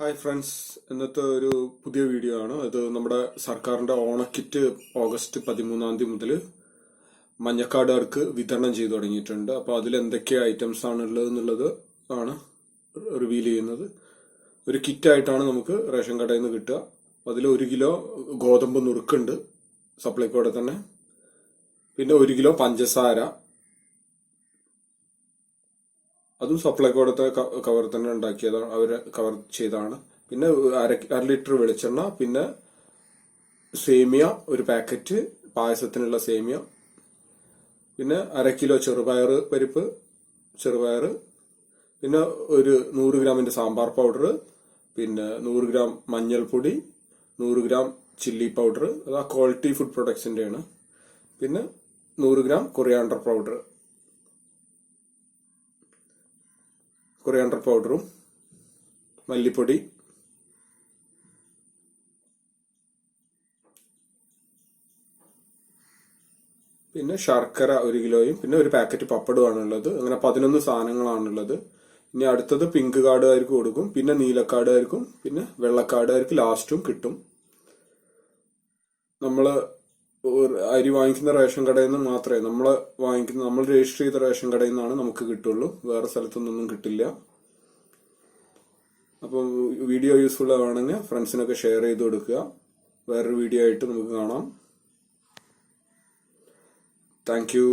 Hi friends, ഇന്നത്തെ ഒരു പുതിയ വീഡിയോ ആണ്. ഇത് നമ്മുടെ സർക്കാരിന്റെ ഓണക്കിറ്റ് ഓഗസ്റ്റ് 13 മുതൽ മഞ്ഞക്കാടുകാർക്ക് വിതരണം ചെയ്തു തുടങ്ങിയിട്ടുണ്ട്. അപ്പോൾ അതിൽ എന്തൊക്കെ ഐറ്റംസ് ആണ് ഉള്ളത് എന്നുള്ളത് ആണ് റിവീൽ ചെയ്യുന്നത്. ഒരു കിറ്റായിട്ടാണ് നമുക്ക് റേഷൻ കടയിൽ നിന്ന് കിട്ടുക. അതിൽ 1 കിലോ ഗോതമ്പ് നുറുക്കുണ്ട് സപ്ലൈക്കോടെ തന്നെ. പിന്നെ 1 കിലോ പഞ്ചസാര, അതും സപ്ലൈക്കോടത്തെ കവർ തന്നെ ഉണ്ടാക്കിയതാണ്, അവര് കവർ ചെയ്താണ്. പിന്നെ അര ലിറ്റർ വെളിച്ചെണ്ണ, പിന്നെ സേമിയ, ഒരു പാക്കറ്റ് പായസത്തിനുള്ള സേമിയ, പിന്നെ 1/2 കിലോ ചെറുപയർ പരിപ്പ്, ചെറുപയർ, പിന്നെ ഒരു 100 ഗ്രാമിന്റെ സാമ്പാർ പൗഡർ, പിന്നെ 100 ഗ്രാം മഞ്ഞൾപ്പൊടി, 100 ഗ്രാം ചില്ലി പൗഡർ, അത് ആ ക്വാളിറ്റി ഫുഡ് പ്രൊഡക്ട്സിന്റെ ആണ്. പിന്നെ 100 ഗ്രാം കൊറിയാണ്ടർ പൗഡറും മല്ലിപ്പൊടി, പിന്നെ ശർക്കര 1 കിലോയും, പിന്നെ ഒരു പാക്കറ്റ് പപ്പടമാണുള്ളത്. അങ്ങനെ 11 സാധനങ്ങളാണുള്ളത്. ഇനി അടുത്തത് പിങ്ക് കാർഡുകാർക്ക് കൊടുക്കും, പിന്നെ നീലക്കാർഡുകാർക്കും, പിന്നെ വെള്ളക്കാർഡുകാർക്ക് ലാസ്റ്റും കിട്ടും. നമ്മള് അരി വാങ്ങിക്കുന്ന റേഷൻ കടയിൽ നിന്ന് മാത്രമേ നമ്മൾ രജിസ്റ്റർ ചെയ്ത റേഷൻ കടയിൽ നിന്നാണ് നമുക്ക് കിട്ടുള്ളൂ. വേറെ സ്ഥലത്തൊന്നും കിട്ടില്ല. അപ്പം വീഡിയോ യൂസ്ഫുൾ ആണെങ്കിൽ ഫ്രണ്ട്സിനൊക്കെ ഷെയർ ചെയ്ത് കൊടുക്കുക. വേറൊരു വീഡിയോ ആയിട്ട് നമുക്ക് കാണാം. Thank you.